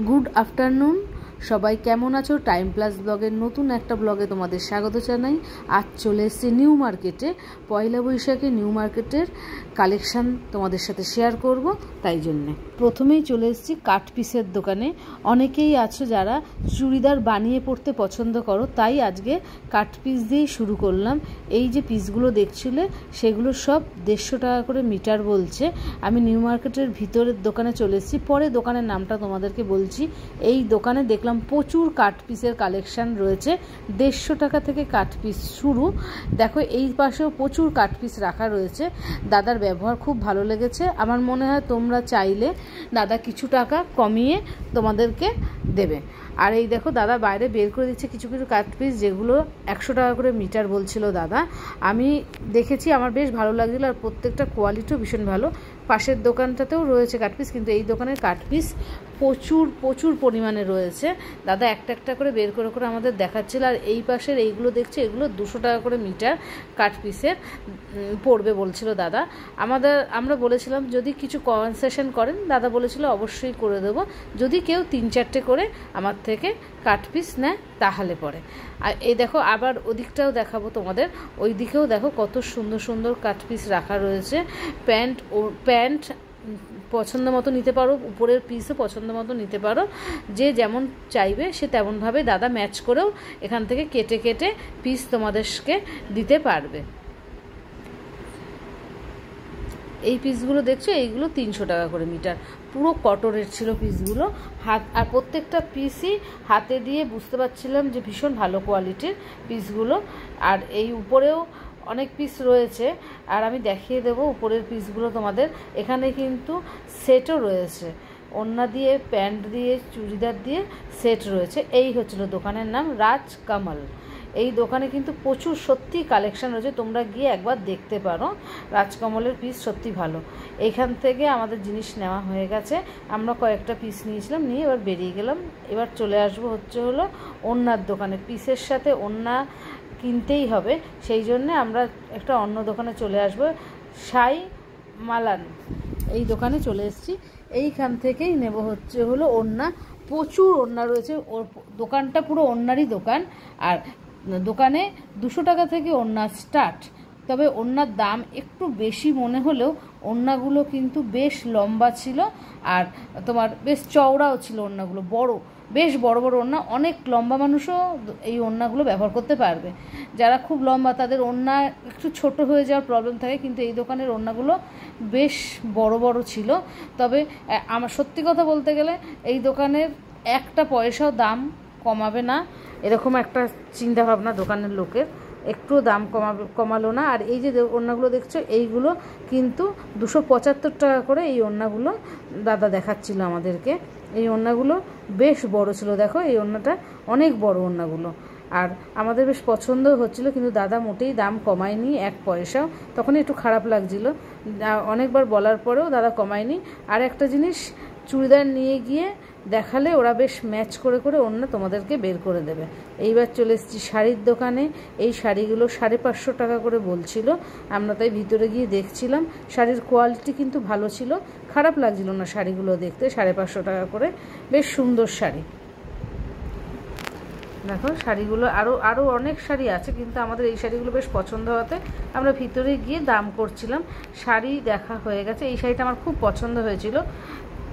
Good afternoon, সবাই কেমন আছো? টাইম প্লাস ব্লগের নতুন একটা ব্লগে তোমাদের স্বাগত জানাই। আজ চলে এসেছি নিউ মার্কেটে, পয়লা বৈশাখে নিউ মার্কেটের কালেকশান তোমাদের সাথে শেয়ার করব। তাই জন্যে প্রথমেই চলে এসেছি কাট পিসের দোকানে। অনেকেই আছো যারা চুড়িদার বানিয়ে পরতে পছন্দ করো, তাই আজকে কাট পিস দিয়েই শুরু করলাম। এই যে পিসগুলো দেখছিলে সেগুলো সব 150 টাকা করে মিটার বলছে। আমি নিউ মার্কেটের ভিতরের দোকানে চলে এসেছি, পরে দোকানের নামটা তোমাদেরকে বলছি। এই দোকানে দেখলাম প্রচুর কাট পিসের কালেকশান রয়েছে, 150 টাকা থেকে কাট পিস শুরু। দেখো এই পাশেও প্রচুর কাট পিস রাখা রয়েছে। দাদার ব্যবহার খুব ভালো লেগেছে। আমার মনে হয় তোমরা চাইলে দাদা কিছু টাকা কমিয়ে তোমাদেরকে দেবে। আর এই দেখো দাদা বাইরে বের করে দিচ্ছে কিছু কিছু কাট পিস, যেগুলো 100 টাকা করে মিটার বলছিল দাদা। আমি দেখেছি, আমার বেশ ভালো লাগছিলো, আর প্রত্যেকটা কোয়ালিটিও ভীষণ ভালো। পাশের দোকানটাতেও রয়েছে কাট পিস, কিন্তু এই দোকানের কাট পিস প্রচুর প্রচুর পরিমাণে রয়েছে। দাদা একটা একটা করে বের করে করে আমাদের দেখাচ্ছিল। আর এই পাশের এইগুলো দেখছে, এগুলো 200 টাকা করে মিটার কাট পিসের পড়বে বলছিল দাদা। আমরা বলেছিলাম যদি কিছু কনসেশন করেন, দাদা বলেছিল অবশ্যই করে দেবো, যদি কেউ 3-4টে করে আমার থেকে কাট পিস নেয় তাহলে পরে। আর এই দেখো আবার ওদিকটাও দেখাবো তোমাদের, ওই দিকেও দেখো কত সুন্দর সুন্দর কাট পিস রাখা রয়েছে। প্যান্ট পছন্দ মতো নিতে পারো, উপরের পিসও পছন্দ মতো নিতে পারো, যে যেমন চাইবে সে তেমনভাবে দাদা ম্যাচ করেও এখান থেকে কেটে কেটে পিস তোমাদেরকে দিতে পারবে। এই পিসগুলো দেখছো, এইগুলো 300 টাকা করে মিটার, পুরো কটনের ছিল পিসগুলো। আর প্রত্যেকটা পিসই হাতে দিয়ে বুঝতে পারছিলাম যে ভীষণ ভালো কোয়ালিটির পিসগুলো। আর এই উপরেও অনেক পিস রয়েছে, আর আমি দেখিয়ে দেবো উপরের পিসগুলো তোমাদের। এখানে কিন্তু সেটও রয়েছে, ওড়না দিয়ে, প্যান্ট দিয়ে, চুড়িদার দিয়ে সেট রয়েছে। এই হচ্ছিল দোকানের নাম রাজকমল। এই দোকানে কিন্তু প্রচুর সত্যি কালেকশান রয়েছে, তোমরা গিয়ে একবার দেখতে পারো। রাজকমলের পিস সত্যি ভালো। এইখান থেকে আমাদের জিনিস নেওয়া হয়ে গেছে, আমরা কয়েকটা পিস নিয়েছিলাম, নিয়ে এবার বেরিয়ে গেলাম। এবার চলে আসবো হলো ওড়নার দোকানে। পিসের সাথে ওড়না কিনতেই হবে, সেই জন্য আমরা একটা অন্য দোকানে চলে আসবো, সাই মালান। এই দোকানে চলে এসেছি, এইখান থেকেই নেব হলো ওড়না। প্রচুর ওড়না রয়েছে, ওর দোকানটা পুরো ওড়নারই দোকান। আর দোকানে 200 টাকা থেকে ওড়না স্টার্ট, তবে ওড়নার দাম একটু বেশি মনে হলেও ওড়নাগুলো কিন্তু বেশ লম্বা ছিল, আর তোমার বেশ চওড়াও ছিল ওড়নাগুলো, বেশ বড় বড় ওড়না। অনেক লম্বা মানুষও এই ওড়নাগুলো ব্যবহার করতে পারবে। যারা খুব লম্বা তাদের ওড়না একটু ছোট হয়ে যাওয়ার প্রবলেম থাকে, কিন্তু এই দোকানের ওড়নাগুলো বেশ বড় বড় ছিল। তবে আমার সত্যি কথা বলতে গেলে এই দোকানের একটা পয়সাও দাম কমাবে না, এরকম একটা চিন্তাভাবনা দোকানের লোকের, একটু দাম কমালো না। আর এই যে ওড়নাগুলো দেখছো, এইগুলো কিন্তু 275 টাকা করে এই ওড়নাগুলো দাদা দেখাচ্ছিল আমাদেরকে। এই ওড়নাগুলো বেশ বড় ছিল, দেখো এই ওড়নাটা অনেক বড় ওড়নাগুলো। আর আমাদের বেশ পছন্দ হচ্ছিল, কিন্তু দাদা মোটেই দাম কমায়নি এক পয়সাও। তখনই একটু খারাপ লাগছিল, অনেকবার বলার পরেও দাদা কমায়নি। আর একটা জিনিস, চুড়িদার নিয়ে গিয়ে দেখালে ওরা বেশ ম্যাচ করে করে ওড়না তোমাদেরকে বের করে দেবে। এইবার চলে এসেছি শাড়ির দোকানে। এই শাড়িগুলো 550 টাকা করে বলছিল, আমরা তাই ভিতরে গিয়ে দেখছিলাম। শাড়ির কোয়ালিটি কিন্তু ভালো ছিল, খারাপ লাগছিল না শাড়িগুলো দেখতে। 550 টাকা করে বেশ সুন্দর শাড়ি। দেখো শাড়িগুলো আরও অনেক শাড়ি আছে, কিন্তু আমাদের এই শাড়িগুলো বেশ পছন্দ হতে আমরা ভিতরে গিয়ে দাম করছিলাম। শাড়ি দেখা হয়ে গেছে, এই শাড়িটা আমার খুব পছন্দ হয়েছিল।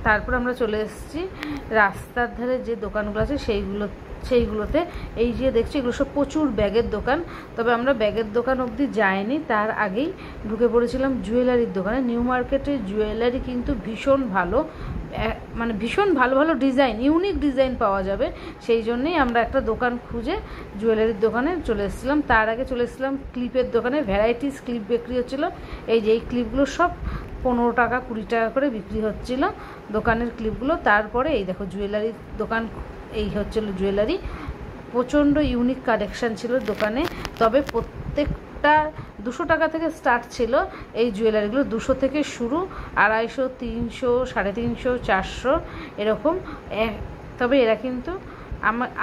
তারপর আমরা চলে এসেছি রাস্তার ধারে যে দোকানগুলো আছে সেইগুলোতে। এই যে দেখছি এগুলো সব প্রচুর ব্যাগের দোকান, তবে আমরা ব্যাগের দোকান অবধি যাইনি, তার আগেই ঢুকে পড়েছিলাম জুয়েলারির দোকানে। নিউ মার্কেটের জুয়েলারি কিন্তু ভীষণ ভালো, মানে ভীষণ ভালো ভালো ডিজাইন, ইউনিক ডিজাইন পাওয়া যাবে। সেই জন্যেই আমরা একটা দোকান খুঁজে জুয়েলারির দোকানে চলে এসেছিলাম। তার আগে চলে এসেছিলাম ক্লিপের দোকানে, ভ্যারাইটিস ক্লিপ বিক্রি হচ্ছিলো। এই যে এই ক্লিপগুলো সব 15 টাকা 20 টাকা করে বিক্রি হচ্ছিল দোকানের ক্লিপগুলো। তারপরে এই দেখো জুয়েলারির দোকান, এই হচ্ছিল জুয়েলারি। প্রচণ্ড ইউনিক কালেকশান ছিল দোকানে, তবে প্রত্যেকটা 200 টাকা থেকে স্টার্ট ছিল এই জুয়েলারিগুলো। 200 থেকে শুরু, 250, 300, 350, 400 এরকম। তবে এরা কিন্তু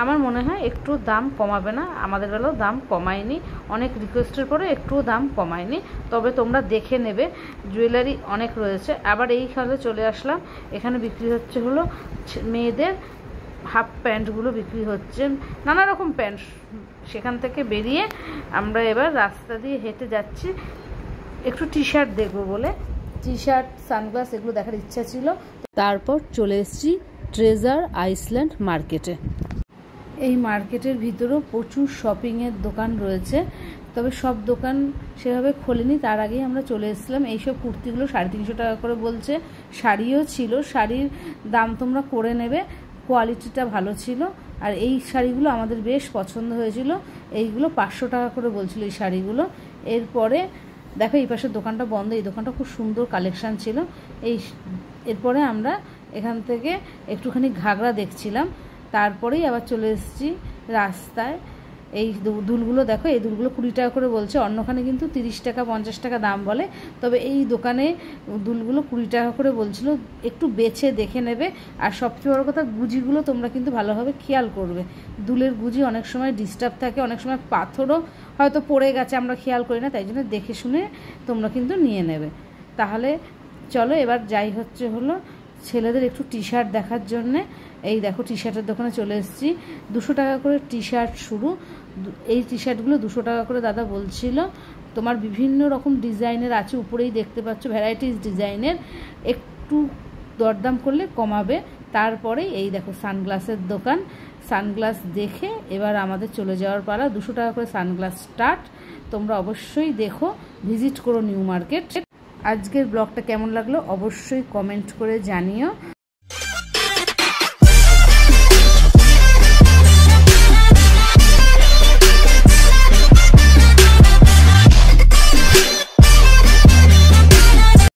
আমার মনে হয় একটু দাম কমাবে না, আমাদের বেলাও দাম কমায়নি, অনেক রিকোয়েস্টের পরে একটুও দাম কমায়নি। তবে তোমরা দেখে নেবে, জুয়েলারি অনেক রয়েছে। আবার এইখানে চলে আসলাম, এখানে বিক্রি হচ্ছে হলো মেয়েদের হাফ প্যান্টগুলো বিক্রি হচ্ছে, নানা রকম প্যান্ট। সেখান থেকে বেরিয়ে আমরা এবার রাস্তা দিয়ে হেঁটে যাচ্ছি একটু টি শার্ট দেখবো বলে। টি শার্ট, সানগ্লাস এগুলো দেখার ইচ্ছা ছিল। তারপর চলে এসেছি ট্রেজার আইসল্যান্ড মার্কেটে। এই মার্কেটের ভিতরেও প্রচুর শপিংয়ের দোকান রয়েছে, তবে সব দোকান সেভাবে খোলেনি। তার আগেই আমরা চলে এসেছিলাম। এইসব কুর্তিগুলো 350 টাকা করে বলছে। শাড়িও ছিল, শাড়ির দাম তোমরা করে নেবে, কোয়ালিটিটা ভালো ছিল। আর এই শাড়িগুলো আমাদের বেশ পছন্দ হয়েছিল। এইগুলো 500 টাকা করে বলছিল এই শাড়িগুলো। এরপরে দেখো এই পাশের দোকানটা বন্ধ, এই দোকানটা খুব সুন্দর কালেকশান ছিল। এরপরে আমরা এখান থেকে একটুখানি ঘাগরা দেখছিলাম। তারপরেই আবার চলে এসেছি রাস্তায়। এই দুলগুলো দেখো, এই দুলগুলো 20 টাকা করে বলছে। অন্যখানে কিন্তু 30 টাকা 50 টাকা দাম বলে, তবে এই দোকানে দুলগুলো 20 টাকা করে বলছিল। একটু বেছে দেখে নেবে। আর সবচেয়ে বড় কথা, গুজিগুলো তোমরা কিন্তু ভালোভাবে খেয়াল করবে। দুলের গুজি অনেক সময় ডিস্টার্ব থাকে, অনেক সময় পাথরও হয়তো পড়ে গেছে, আমরা খেয়াল করি না, তাই জন্য দেখে শুনে তোমরা কিন্তু নিয়ে নেবে। তাহলে চলো এবার যাই হচ্ছে হলো ছেলেদের একটু টি শার্ট দেখার জন্যে। এই দেখো টি শার্টের দোকানে চলে এসেছি। 200 টাকা করে টি শার্ট শুরু। এই টি শার্টগুলো 200 টাকা করে দাদা বলছিল। তোমার বিভিন্ন রকম ডিজাইনের আছে, উপরেই দেখতে পাচ্ছ ভ্যারাইটিস ডিজাইনের। একটু দরদাম করলে কমাবে। তারপরে এই দেখো সানগ্লাসের দোকান। সানগ্লাস দেখে এবার আমাদের চলে যাওয়ার পালা। 200 টাকা করে সানগ্লাস স্টার্ট। তোমরা অবশ্যই দেখো, ভিজিট করো নিউ মার্কেট। আজকের ব্লগটা কেমন লাগলো অবশ্যই কমেন্ট করে জানিও।